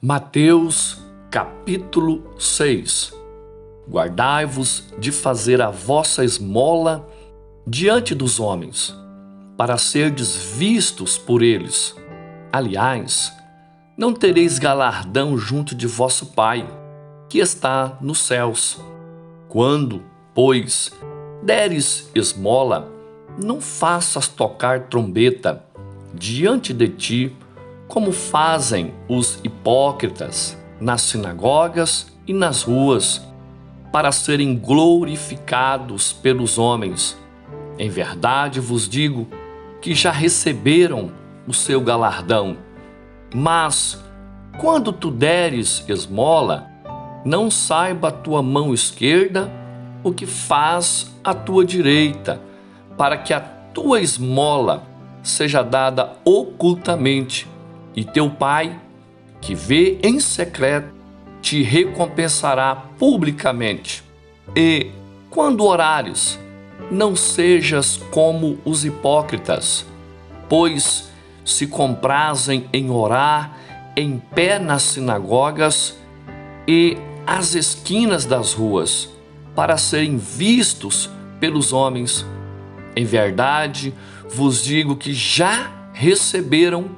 Mateus, capítulo 6. Guardai-vos de fazer a vossa esmola diante dos homens, para serdes vistos por eles. Aliás, não tereis galardão junto de vosso Pai, que está nos céus. Quando, pois, deres esmola, não faças tocar trombeta diante de ti, como fazem os hipócritas nas sinagogas e nas ruas, para serem glorificados pelos homens. Em verdade vos digo que já receberam o seu galardão. Mas, quando tu deres esmola, não saiba a tua mão esquerda o que faz a tua direita, para que a tua esmola seja dada ocultamente, e teu Pai, que vê em secreto, te recompensará publicamente. E, quando orares, não sejas como os hipócritas, pois se comprazem em orar em pé nas sinagogas e às esquinas das ruas, para serem vistos pelos homens. Em verdade, vos digo que já receberam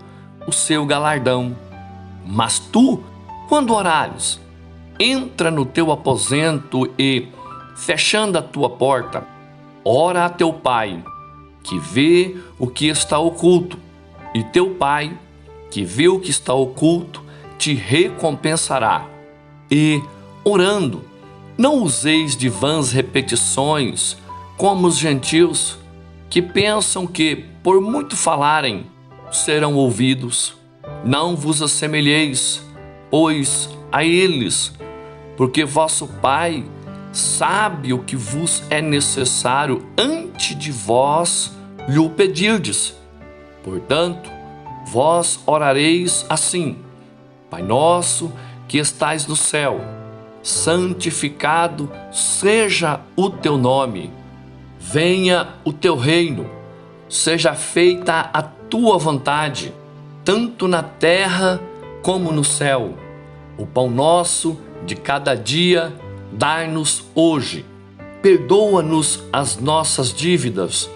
o seu galardão. Mas tu, quando orares, entra no teu aposento e, fechando a tua porta, ora a teu Pai, que vê o que está oculto, e teu Pai, que vê o que está oculto, te recompensará. E, orando, não useis de vãs repetições, como os gentios, que pensam que, por muito falarem, serão ouvidos. Não vos assemelheis, pois, a eles, porque vosso Pai sabe o que vos é necessário antes de vós lhe o pedirdes. Portanto, vós orareis assim: Pai nosso que estais no céu, santificado seja o teu nome. Venha o teu reino. Seja feita a tua vontade, tanto na terra como no céu. O pão nosso de cada dia dai-nos hoje. Perdoa-nos as nossas dívidas,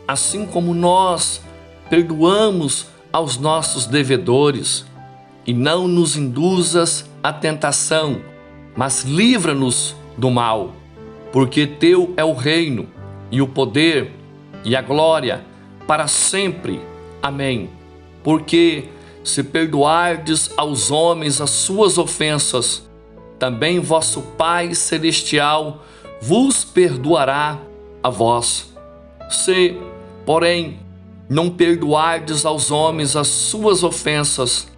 assim como nós perdoamos aos nossos devedores. E não nos induzas à tentação, mas livra-nos do mal. Porque teu é o reino, e o poder, e a glória, para sempre. Amém. Porque se perdoardes aos homens as suas ofensas, também vosso Pai Celestial vos perdoará a vós. Se, porém, não perdoardes aos homens as suas ofensas,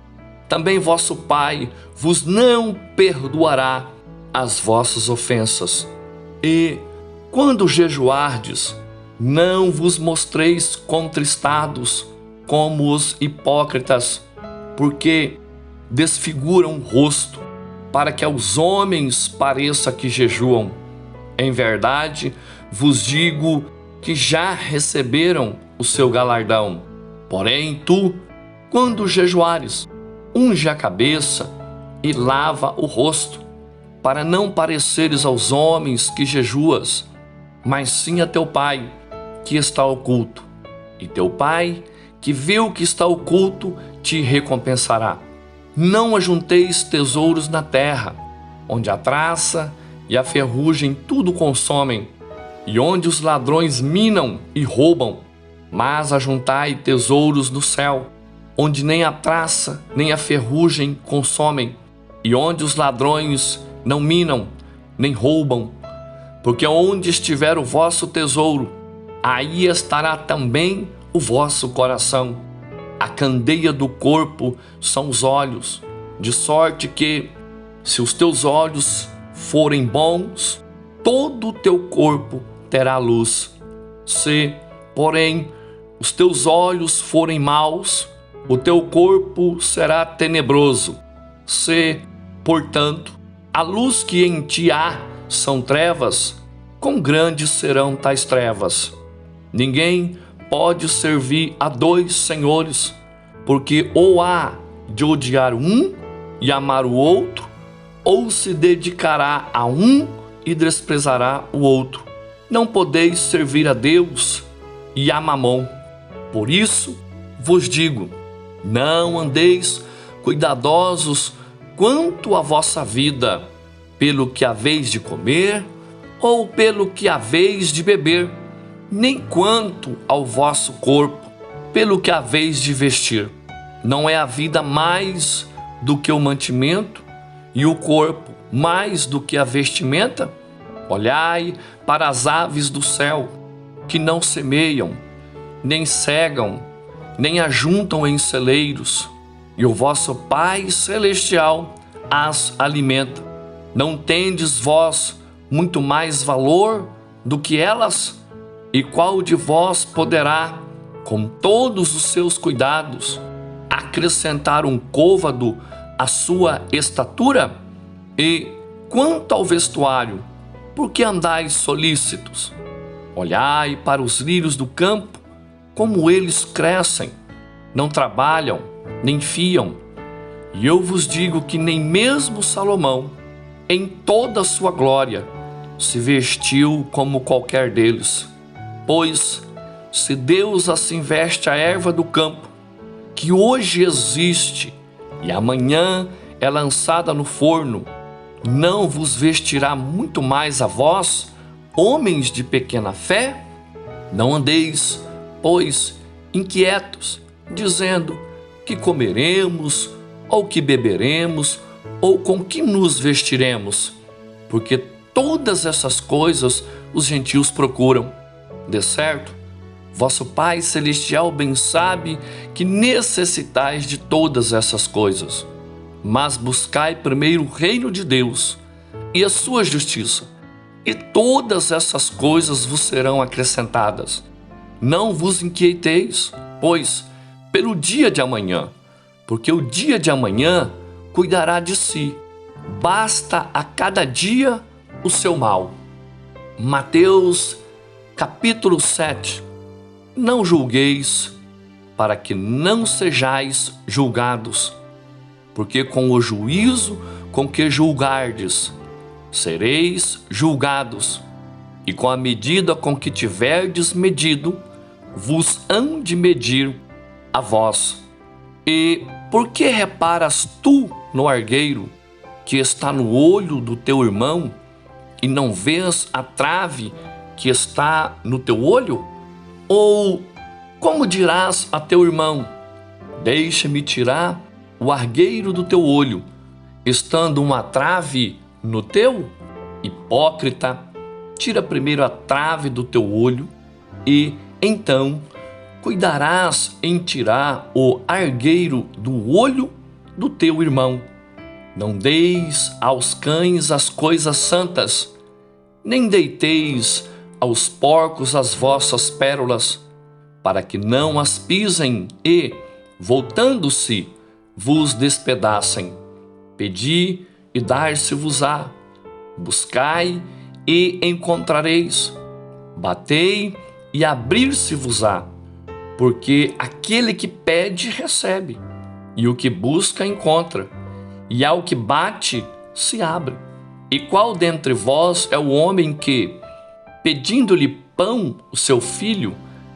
também vosso Pai vos não perdoará as vossas ofensas. E, quando jejuardes, não vos mostreis contristados como os hipócritas, porque desfiguram o rosto, para que aos homens pareça que jejuam. Em verdade, vos digo que já receberam o seu galardão. Porém, tu, quando jejuares, unge a cabeça e lava o rosto, para não pareceres aos homens que jejuas, mas sim a teu Pai, que está oculto, e teu Pai, que vê o que está oculto, te recompensará. Não ajunteis tesouros na terra, onde a traça e a ferrugem tudo consomem, e onde os ladrões minam e roubam, mas ajuntai tesouros no céu, onde nem a traça nem a ferrugem consomem, e onde os ladrões não minam nem roubam. Porque onde estiver o vosso tesouro, aí estará também o vosso coração. A candeia do corpo são os olhos, de sorte que, se os teus olhos forem bons, todo o teu corpo terá luz. Se, porém, os teus olhos forem maus, o teu corpo será tenebroso. Se, portanto, a luz que em ti há são trevas, quão grandes serão tais trevas? Ninguém pode servir a dois senhores, porque ou há de odiar um e amar o outro, ou se dedicará a um e desprezará o outro? Não podeis servir a Deus e a Mamom. Por isso vos digo, não andeis cuidadosos quanto à vossa vida, pelo que haveis de comer ou pelo que haveis de beber, nem quanto ao vosso corpo, pelo que haveis de vestir. Não é a vida mais do que o mantimento, e o corpo mais do que a vestimenta? Olhai para as aves do céu, que não semeiam, nem cegam, nem ajuntam em celeiros, e o vosso Pai Celestial as alimenta. Não tendes vós muito mais valor do que elas? E qual de vós poderá, com todos os seus cuidados, acrescentar um côvado à sua estatura? E quanto ao vestuário, por que andais solícitos? Olhai para os lírios do campo, como eles crescem, não trabalham, nem fiam. E eu vos digo que nem mesmo Salomão, em toda a sua glória, se vestiu como qualquer deles. Pois, se Deus assim veste a erva do campo, que hoje existe e amanhã é lançada no forno, não vos vestirá muito mais a vós, homens de pequena fé? Não andeis, pois, inquietos, dizendo que comeremos, ou que beberemos, ou com que nos vestiremos, porque todas essas coisas os gentios procuram. De certo, vosso Pai Celestial bem sabe que necessitais de todas essas coisas. Mas buscai primeiro o reino de Deus e a sua justiça, e todas essas coisas vos serão acrescentadas. Não vos inquieteis, pois, pelo dia de amanhã, porque o dia de amanhã cuidará de si. Basta a cada dia o seu mal. Mateus capítulo 7. Não julgueis, para que não sejais julgados, porque com o juízo com que julgardes, sereis julgados, e com a medida com que tiverdes medido, vos hão de medir a vós. E por que reparas tu no argueiro que está no olho do teu irmão, e não vês a trave que está no teu olho? Ou como dirás a teu irmão, deixa-me tirar o argueiro do teu olho, estando uma trave no teu? Hipócrita, tira primeiro a trave do teu olho, e então cuidarás em tirar o argueiro do olho do teu irmão. Não deis aos cães as coisas santas, nem deiteis aos porcos as vossas pérolas, para que não as pisem e, voltando-se, vos despedacem. Pedi e dar-se-vos-á, buscai e encontrareis, batei e abrir-se-vos-á, porque aquele que pede recebe, e o que busca encontra, e ao que bate se abre. E qual dentre vós é o homem que, pedindo-lhe pão o seu filho,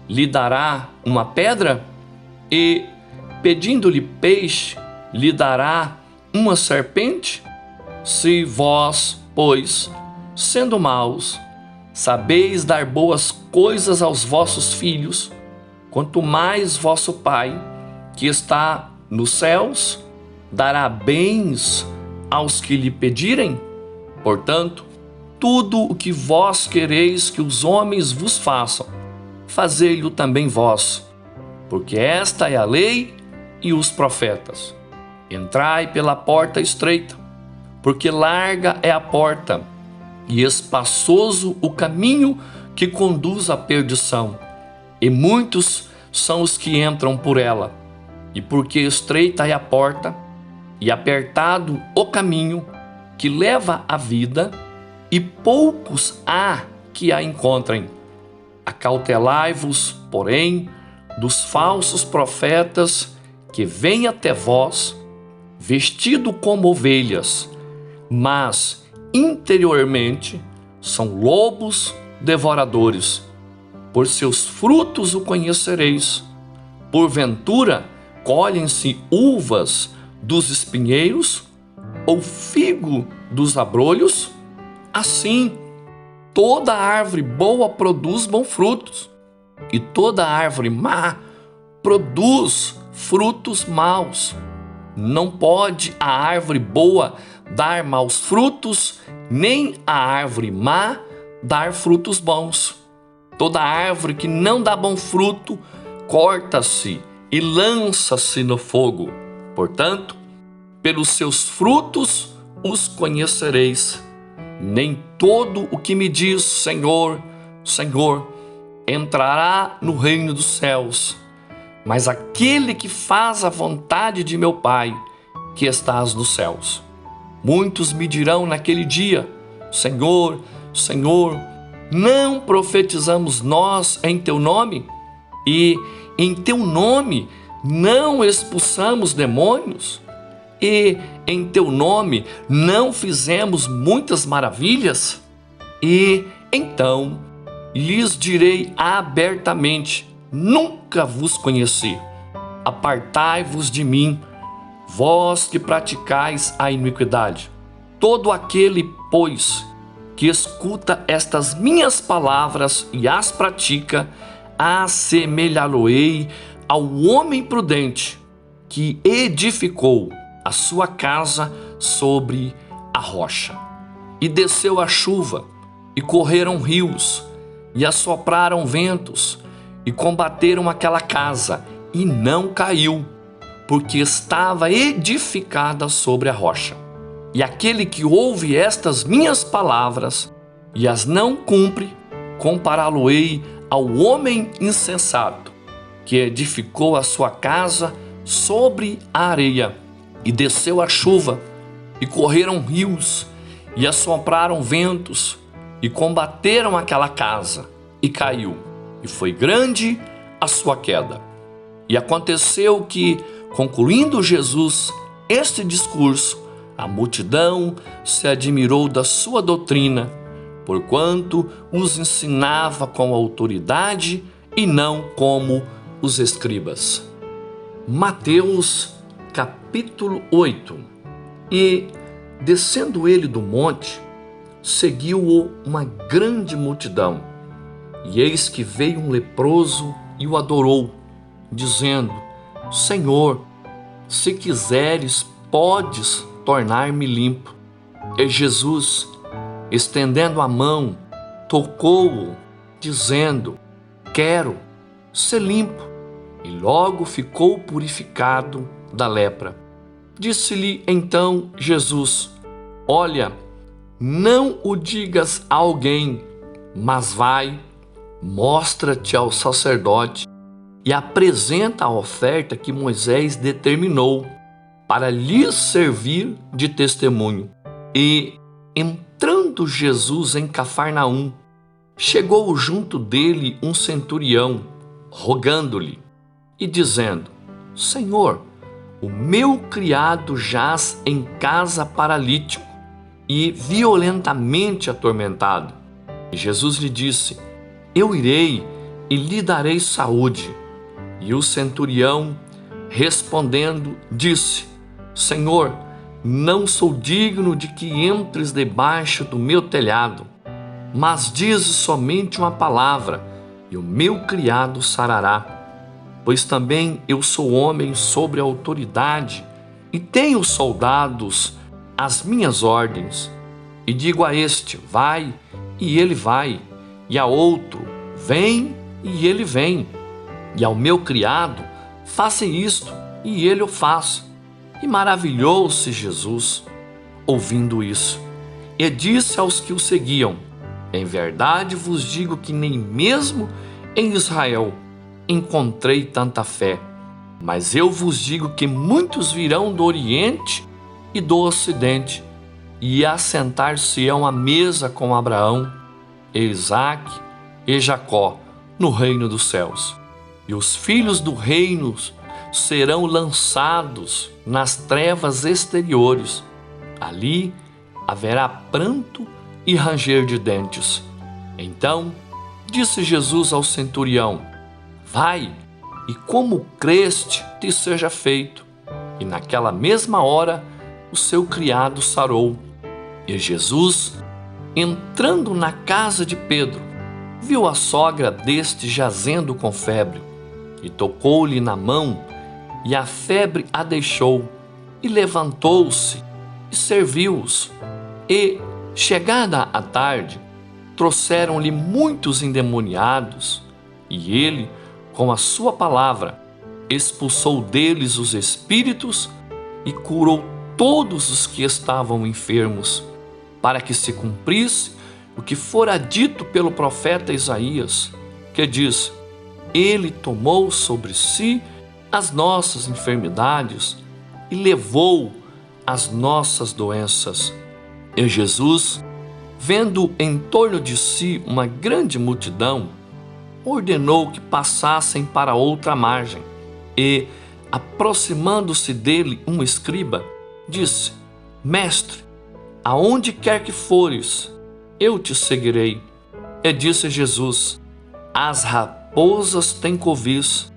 lhe dará uma pedra? E, pedindo-lhe peixe, lhe dará uma serpente? Se vós, pois, sendo maus, sabeis dar boas coisas aos vossos filhos, quanto mais vosso Pai, que está nos céus, dará bens aos que lhe pedirem? Portanto, tudo o que vós quereis que os homens vos façam, fazei-lo também vós, porque esta é a lei e os profetas. Entrai pela porta estreita, porque larga é a porta, e espaçoso o caminho que conduz à perdição, e muitos são os que entram por ela. E porque estreita é a porta, e apertado o caminho que leva à vida, e poucos há que a encontrem. Acautelai-vos, porém, dos falsos profetas que vêm até vós, vestido como ovelhas, mas interiormente são lobos devoradores. Por seus frutos o conhecereis. Porventura, colhem-se uvas dos espinheiros ou figo dos abrolhos? Assim, toda árvore boa produz bons frutos, e toda árvore má produz frutos maus. Não pode a árvore boa dar maus frutos, nem a árvore má dar frutos bons. Toda árvore que não dá bom fruto, corta-se e lança-se no fogo. Portanto, pelos seus frutos os conhecereis. Nem todo o que me diz Senhor, Senhor, entrará no reino dos céus, mas aquele que faz a vontade de meu Pai, que estás nos céus. Muitos me dirão naquele dia: Senhor, Senhor, não profetizamos nós em teu nome? E em teu nome não expulsamos demônios? E em teu nome não fizemos muitas maravilhas? E então lhes direi abertamente: nunca vos conheci. Apartai-vos de mim, vós que praticais a iniquidade. Todo aquele, pois, que escuta estas minhas palavras e as pratica, assemelhá-lo-ei ao homem prudente que edificou a sua casa sobre a rocha. E desceu a chuva, e correram rios, e assopraram ventos, e combateram aquela casa, e não caiu, porque estava edificada sobre a rocha. E aquele que ouve estas minhas palavras e as não cumpre, compará-lo-ei ao homem insensato, que edificou a sua casa sobre a areia. E desceu a chuva, e correram rios, e assopraram ventos, e combateram aquela casa, e caiu, e foi grande a sua queda. E aconteceu que, concluindo Jesus este discurso, a multidão se admirou da sua doutrina, porquanto os ensinava com autoridade e não como os escribas. Mateus capítulo 8. E, descendo ele do monte, seguiu-o uma grande multidão. E eis que veio um leproso e o adorou, dizendo: Senhor, se quiseres, podes tornar-me limpo. E Jesus, estendendo a mão, tocou-o, dizendo: quero ser limpo. E logo ficou purificado da lepra. Disse-lhe então Jesus: olha, não o digas a alguém, mas vai, mostra-te ao sacerdote e apresenta a oferta que Moisés determinou para lhes servir de testemunho. E, entrando Jesus em Cafarnaum, chegou junto dele um centurião, rogando-lhe e dizendo: Senhor, o meu criado jaz em casa paralítico e violentamente atormentado. E Jesus lhe disse: eu irei e lhe darei saúde. E o centurião, respondendo, disse: Senhor, não sou digno de que entres debaixo do meu telhado, mas dize somente uma palavra, e o meu criado sarará. Pois também eu sou homem sobre autoridade, e tenho soldados às minhas ordens. E digo a este: vai, e ele vai, e a outro: vem, e ele vem. E ao meu criado: faça isto, e ele o faz. E maravilhou-se Jesus, ouvindo isso, e disse aos que o seguiam: em verdade vos digo que nem mesmo em Israel encontrei tanta fé. Mas eu vos digo que muitos virão do Oriente e do Ocidente, e assentar-se-ão à mesa com Abraão, e Isaque e Jacó no reino dos céus. E os filhos do reino serão lançados nas trevas exteriores. Ali haverá pranto e ranger de dentes. Então disse Jesus ao centurião: vai, e como creste, te seja feito. E naquela mesma hora o seu criado sarou. E Jesus, entrando na casa de Pedro, viu a sogra deste jazendo com febre, e tocou-lhe na mão, e a febre a deixou, e levantou-se, e serviu-os. E, chegada a tarde, trouxeram-lhe muitos endemoniados, e ele, com a sua palavra, expulsou deles os espíritos e curou todos os que estavam enfermos, para que se cumprisse o que fora dito pelo profeta Isaías, que diz: ele tomou sobre si as nossas enfermidades e levou as nossas doenças. E Jesus, vendo em torno de si uma grande multidão, ordenou que passassem para outra margem. E, aproximando-se dele um escriba, disse: mestre, aonde quer que fores, eu te seguirei. E disse Jesus: as raposas têm covis,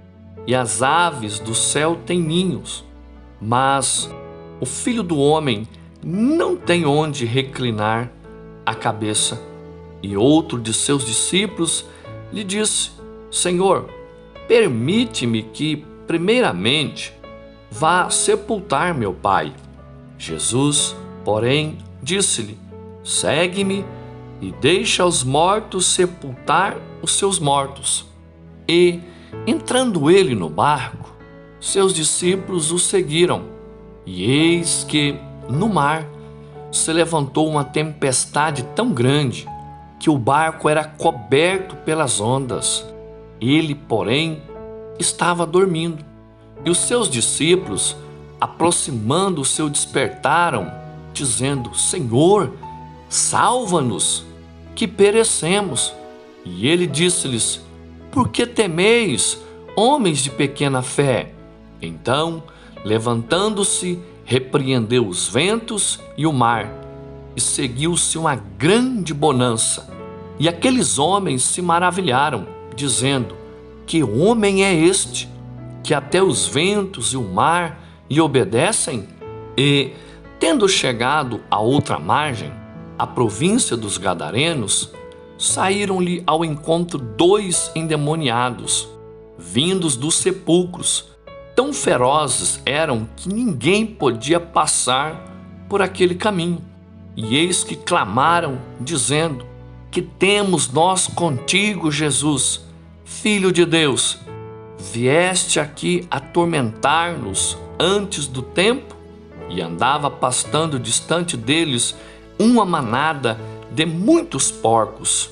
e as aves do céu têm ninhos, mas o Filho do Homem não tem onde reclinar a cabeça. E outro de seus discípulos lhe disse: Senhor, permite-me que, primeiramente, vá sepultar meu pai. Jesus, porém, disse-lhe: segue-me e deixa os mortos sepultar os seus mortos. E, entrando ele no barco, seus discípulos o seguiram. E eis que, no mar, se levantou uma tempestade tão grande que o barco era coberto pelas ondas. Ele, porém, estava dormindo. E os seus discípulos, aproximando-se, o despertaram, dizendo: Senhor, salva-nos, que perecemos. E ele disse-lhes: por que temeis, homens de pequena fé? Então, levantando-se, repreendeu os ventos e o mar, e seguiu-se uma grande bonança. E aqueles homens se maravilharam, dizendo: que homem é este, que até os ventos e o mar lhe obedecem? E, tendo chegado à outra margem, a província dos Gadarenos, saíram-lhe ao encontro 2 endemoniados, vindos dos sepulcros. Tão ferozes eram que ninguém podia passar por aquele caminho. E eis que clamaram, dizendo: que temos nós contigo, Jesus, Filho de Deus? Vieste aqui atormentar-nos antes do tempo? E andava pastando distante deles uma manada de muitos porcos.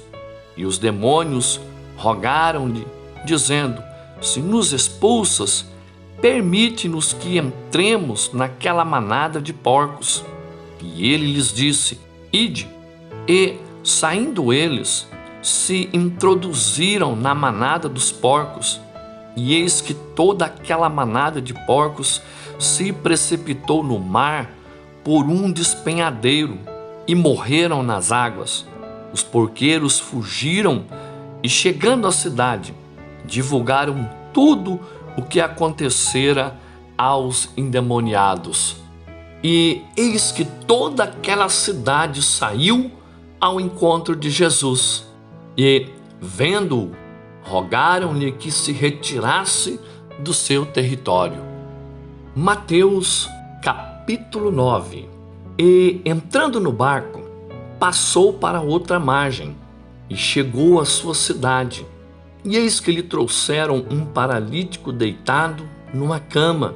E os demônios rogaram-lhe, dizendo: se nos expulsas, permite-nos que entremos naquela manada de porcos. E ele lhes disse: ide. E, saindo eles, se introduziram na manada dos porcos. E eis que toda aquela manada de porcos se precipitou no mar por um despenhadeiro e morreram nas águas. Os porqueiros fugiram e, chegando à cidade, divulgaram tudo o que acontecera aos endemoniados. E eis que toda aquela cidade saiu ao encontro de Jesus. E, vendo-o, rogaram-lhe que se retirasse do seu território. Mateus capítulo 9. E, entrando no barco, passou para outra margem e chegou à sua cidade. E eis que lhe trouxeram um paralítico deitado numa cama.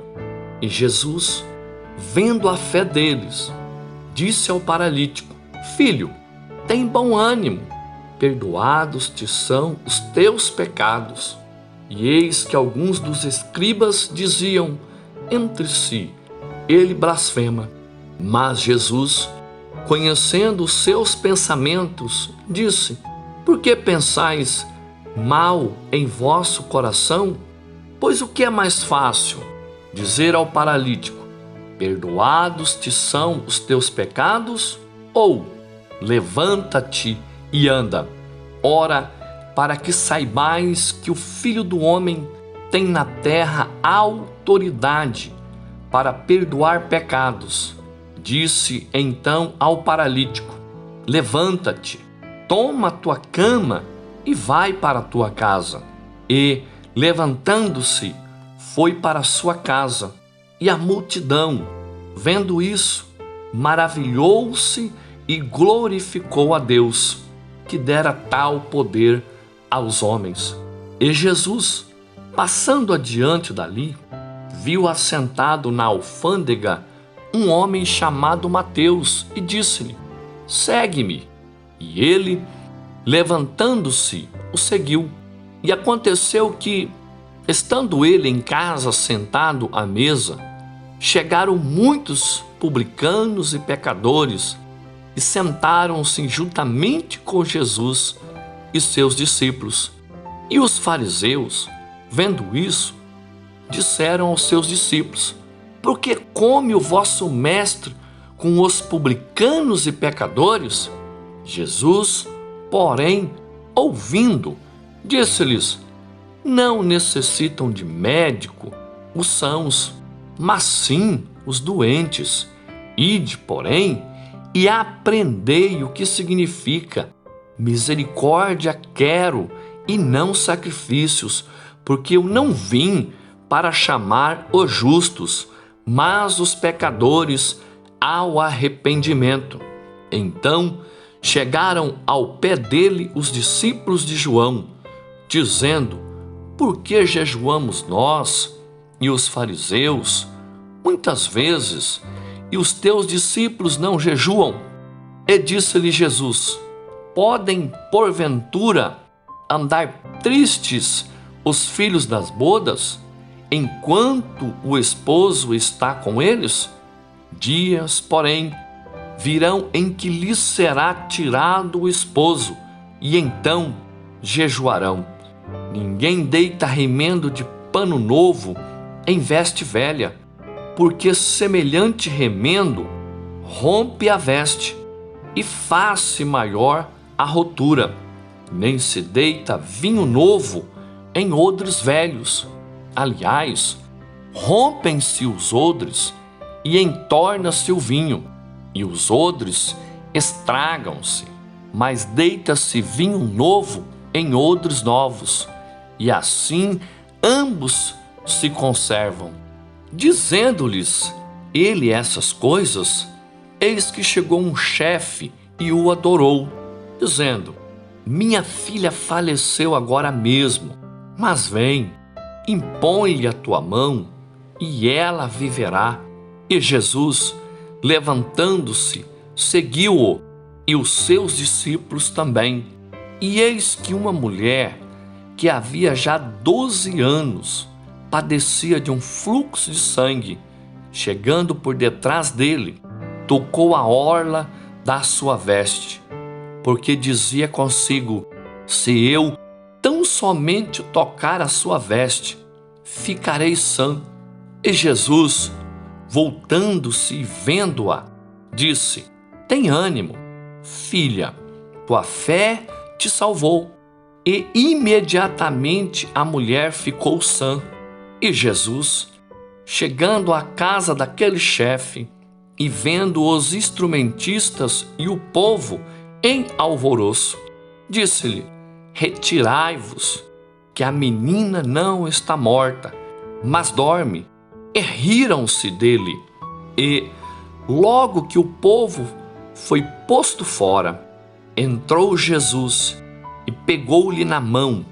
E Jesus, vendo a fé deles, disse ao paralítico: filho, tem bom ânimo, perdoados te são os teus pecados. E eis que alguns dos escribas diziam entre si: ele blasfema. Mas Jesus, conhecendo os seus pensamentos, disse: por que pensais mal em vosso coração? Pois o que é mais fácil, dizer ao paralítico: perdoados te são os teus pecados? Ou levanta-te e anda? Ora, para que saibais que o Filho do Homem tem na terra autoridade para perdoar pecados. Disse então ao paralítico: levanta-te, toma a tua cama e vai para a tua casa. E, levantando-se, foi para a sua casa. E a multidão, vendo isso, maravilhou-se e glorificou a Deus, que dera tal poder aos homens. E Jesus, passando adiante dali, viu assentado na alfândega um homem chamado Mateus e disse-lhe: segue-me. E ele, levantando-se, o seguiu. E aconteceu que, estando ele em casa sentado à mesa, chegaram muitos publicanos e pecadores e sentaram-se juntamente com Jesus e seus discípulos. E os fariseus, vendo isso, disseram aos seus discípulos: por que come o vosso mestre com os publicanos e pecadores? Jesus, porém, ouvindo, disse-lhes: não necessitam de médico os sãos, mas sim os doentes. Ide, porém, e aprendei o que significa: misericórdia quero e não sacrifícios, porque eu não vim para chamar os justos, mas os pecadores ao arrependimento. Então chegaram ao pé dele os discípulos de João, dizendo: por que jejuamos nós e os fariseus muitas vezes, e os teus discípulos não jejuam? E disse-lhe Jesus: podem porventura andar tristes os filhos das bodas, enquanto o esposo está com eles? Dias, porém, virão em que lhes será tirado o esposo, e então jejuarão. Ninguém deita remendo de pano novo em veste velha, porque semelhante remendo rompe a veste e faz-se maior a rotura. Nem se deita vinho novo em odres velhos. Aliás, rompem-se os odres e entorna-se o vinho, e os odres estragam-se. Mas deita-se vinho novo em odres novos, e assim ambos se conservam. Dizendo-lhes ele essas coisas, eis que chegou um chefe e o adorou, dizendo: minha filha faleceu agora mesmo, mas vem, impõe-lhe a tua mão, e ela viverá. E Jesus, levantando-se, seguiu-o, e os seus discípulos também. E eis que uma mulher, que havia já 12 anos, padecia de um fluxo de sangue, chegando por detrás dele, tocou a orla da sua veste, porque dizia consigo: se eu tão somente tocar a sua veste, ficarei sã. E Jesus, voltando-se e vendo-a, disse: tem ânimo, filha, tua fé te salvou. E imediatamente a mulher ficou sã. E Jesus, chegando à casa daquele chefe e vendo os instrumentistas e o povo em alvoroço, disse-lhe: retirai-vos, que a menina não está morta, mas dorme. E riram-se dele. E, logo que o povo foi posto fora, entrou Jesus e pegou-lhe na mão,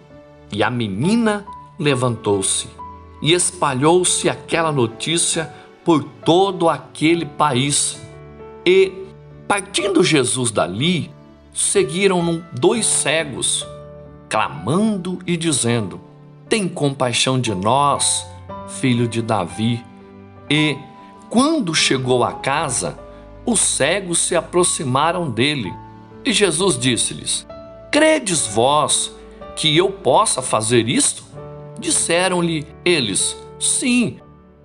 e a menina levantou-se. E espalhou-se aquela notícia por todo aquele país. E, partindo Jesus dali, seguiram-no 2 cegos, clamando e dizendo: tem compaixão de nós, filho de Davi. E, quando chegou à casa, os cegos se aproximaram dele. E Jesus disse-lhes: credes vós que eu possa fazer isto? Disseram-lhe eles: sim.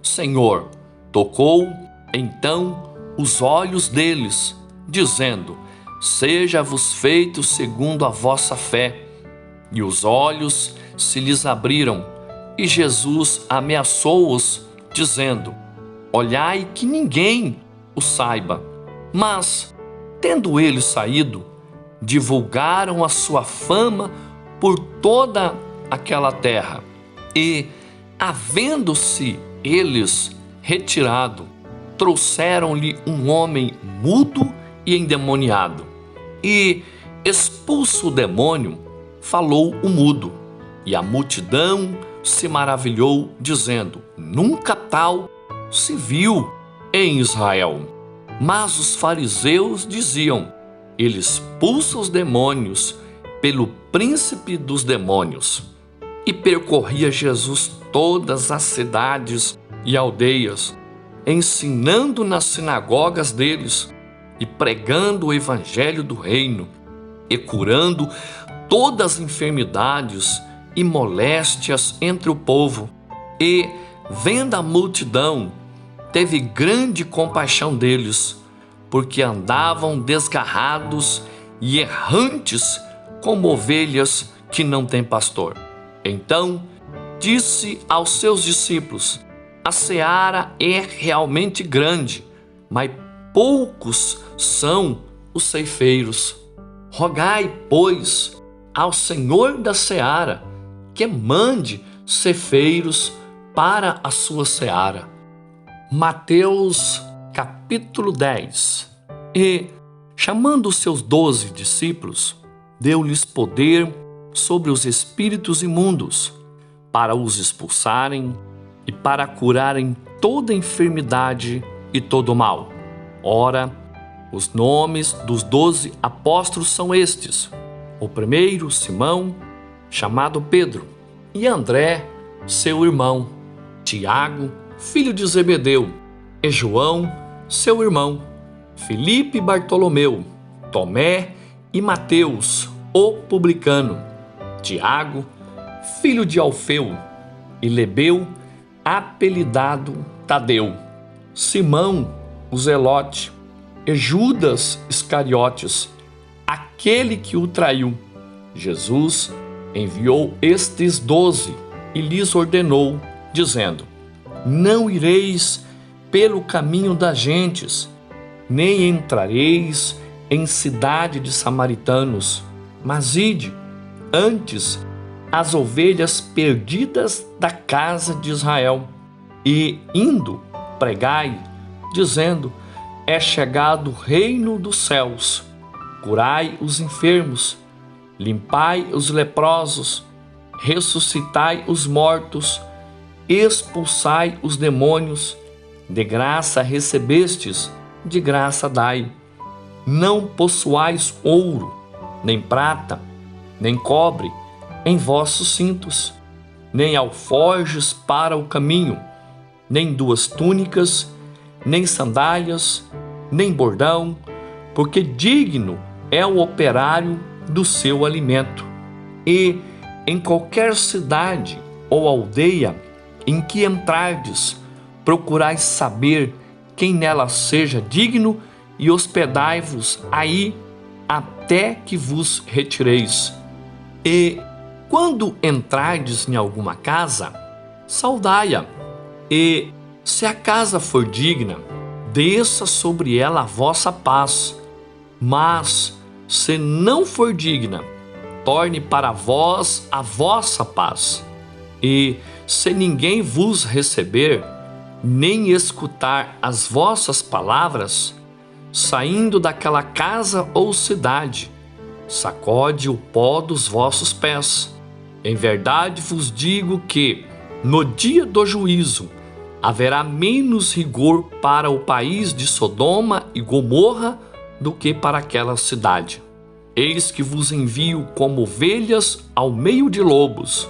Senhor, tocou então os olhos deles, dizendo: Seja-vos feito segundo a vossa fé. E os olhos se lhes abriram, e Jesus ameaçou-os, dizendo: Olhai que ninguém o saiba. Mas, tendo eles saído, divulgaram a sua fama por toda aquela terra. E, havendo-se eles retirado, trouxeram-lhe um homem mudo e endemoniado. E, expulso o demônio, falou o mudo. E a multidão se maravilhou, dizendo: Nunca tal se viu em Israel. Mas os fariseus diziam: Ele expulsa os demônios pelo príncipe dos demônios. E percorria Jesus todas as cidades e aldeias, ensinando nas sinagogas deles e pregando o evangelho do reino e curando todas as enfermidades e moléstias entre o povo. E, vendo a multidão, teve grande compaixão deles, porque andavam desgarrados e errantes como ovelhas que não têm pastor. Então disse aos seus discípulos: A seara é realmente grande, mas poucos são os ceifeiros. Rogai, pois, ao Senhor da seara que mande ceifeiros para a sua seara. Mateus capítulo 10. E, chamando os seus 12 discípulos, deu-lhes poder sobre os espíritos imundos, para os expulsarem e para curarem toda enfermidade e todo mal. Ora, os nomes dos 12 apóstolos são estes: o primeiro, Simão, chamado Pedro, e André, seu irmão, Tiago, filho de Zebedeu, e João, seu irmão, Filipe e Bartolomeu, Tomé e Mateus, o publicano, Tiago, filho de Alfeu, e Lebeu, apelidado Tadeu, Simão, o Zelote, e Judas Iscariotes, aquele que o traiu. Jesus enviou estes 12 e lhes ordenou, dizendo: Não ireis pelo caminho das gentes, nem entrareis em cidade de samaritanos, mas ide antes as ovelhas perdidas da casa de Israel. E, indo, pregai, dizendo: É chegado o reino dos céus. Curai os enfermos, limpai os leprosos, ressuscitai os mortos, expulsai os demônios. De graça recebestes, de graça dai. Não possuais ouro, nem prata, nem cobre em vossos cintos, nem alforjes para o caminho, nem 2 túnicas, nem sandálias, nem bordão, porque digno é o operário do seu alimento. E em qualquer cidade ou aldeia em que entrardes, procurai saber quem nela seja digno e hospedai-vos aí até que vos retireis. E quando entrardes em alguma casa, saudai-a. E se a casa for digna, desça sobre ela a vossa paz. Mas se não for digna, torne para vós a vossa paz. E se ninguém vos receber, nem escutar as vossas palavras, saindo daquela casa ou cidade, sacode o pó dos vossos pés. Em verdade vos digo que, no dia do juízo, haverá menos rigor para o país de Sodoma e Gomorra do que para aquela cidade. Eis que vos envio como ovelhas ao meio de lobos.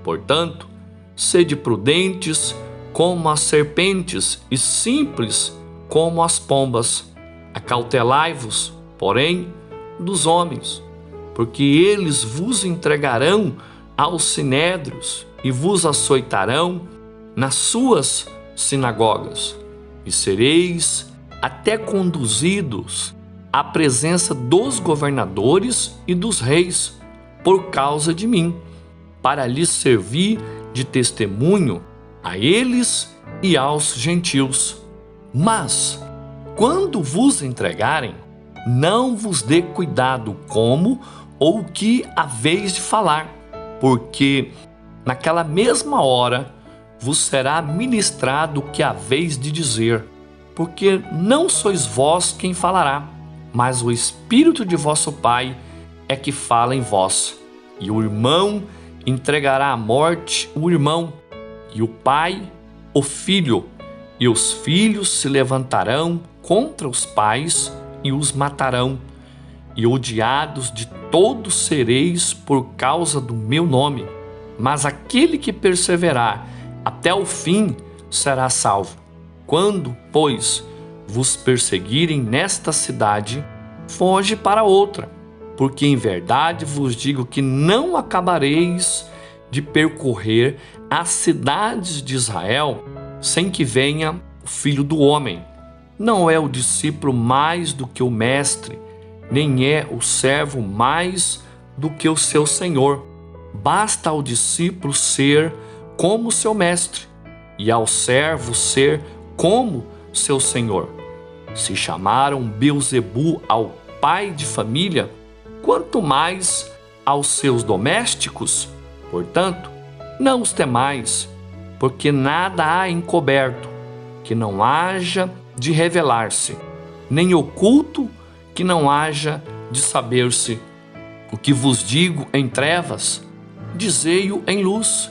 Portanto, sede prudentes como as serpentes e simples como as pombas. Acautelai-vos, porém, dos homens, porque eles vos entregarão aos sinédrios e vos açoitarão nas suas sinagogas, e sereis até conduzidos à presença dos governadores e dos reis, por causa de mim, para lhes servir de testemunho a eles e aos gentios. Mas, quando vos entregarem, não vos dê cuidado como ou o que haveis de falar, porque naquela mesma hora vos será ministrado o que haveis de dizer, porque não sois vós quem falará, mas o Espírito de vosso Pai é que fala em vós. E o irmão entregará à morte o irmão, e o pai o filho, e os filhos se levantarão contra os pais e os matarão, e odiados de todos sereis por causa do meu nome. Mas aquele que perseverar até o fim será salvo. Quando, pois, vos perseguirem nesta cidade, foge para outra, porque em verdade vos digo que não acabareis de percorrer as cidades de Israel sem que venha o Filho do Homem. Não é o discípulo mais do que o mestre, nem é o servo mais do que o seu senhor. Basta ao discípulo ser como seu mestre, e ao servo ser como seu senhor. Se chamaram Beelzebu ao pai de família, quanto mais aos seus domésticos? Portanto, não os temais, porque nada há encoberto que não haja de revelar-se, nem oculto que não haja de saber-se. O que vos digo em trevas, dizei-o em luz,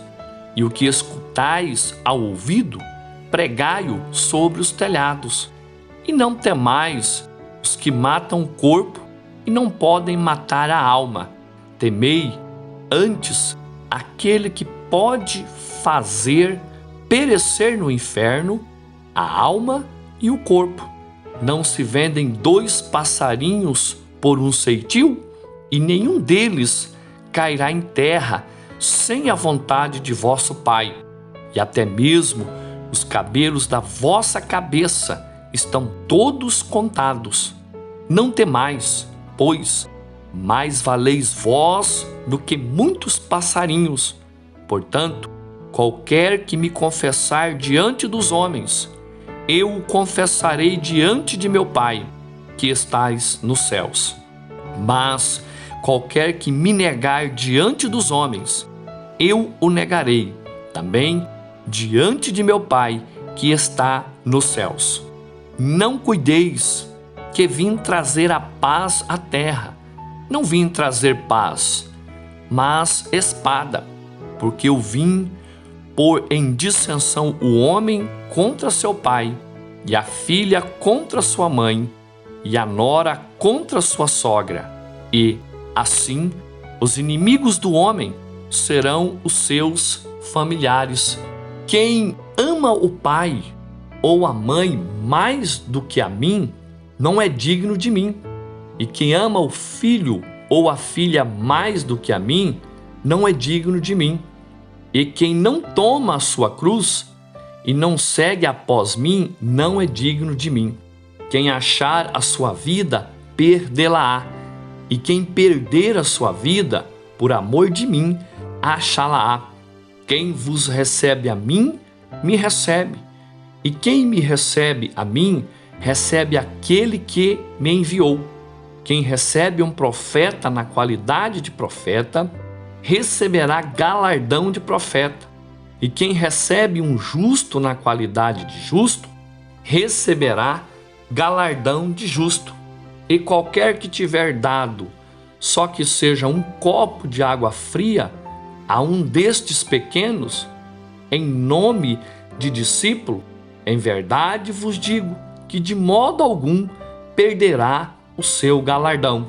e o que escutais ao ouvido, pregai-o sobre os telhados. E não temais os que matam o corpo e não podem matar a alma. Temei antes aquele que pode fazer perecer no inferno a alma e o corpo. Não se vendem 2 passarinhos por um ceitil, e nenhum deles cairá em terra sem a vontade de vosso Pai. E até mesmo os cabelos da vossa cabeça estão todos contados. Não temais, pois mais valeis vós do que muitos passarinhos. Portanto, qualquer que me confessar diante dos homens, eu o confessarei diante de meu Pai, que estais nos céus. Mas qualquer que me negar diante dos homens, eu o negarei também diante de meu Pai, que está nos céus. Não cuideis que vim trazer a paz à terra. Não vim trazer paz, mas espada, porque eu vim pôr em dissensão o homem contra seu pai, e a filha contra sua mãe, e a nora contra sua sogra. E, assim, os inimigos do homem serão os seus familiares. Quem ama o pai ou a mãe mais do que a mim, não é digno de mim. E quem ama o filho ou a filha mais do que a mim, não é digno de mim. E quem não toma a sua cruz e não segue após mim, não é digno de mim. Quem achar a sua vida, perdê-la-á. E quem perder a sua vida, por amor de mim, achá-la-á. Quem vos recebe a mim, me recebe. E quem me recebe a mim, recebe aquele que me enviou. Quem recebe um profeta na qualidade de profeta, receberá galardão de profeta. E quem recebe um justo na qualidade de justo, receberá galardão de justo. E qualquer que tiver dado, só que seja um copo de água fria, a um destes pequenos, em nome de discípulo, em verdade vos digo que de modo algum perderá o seu galardão.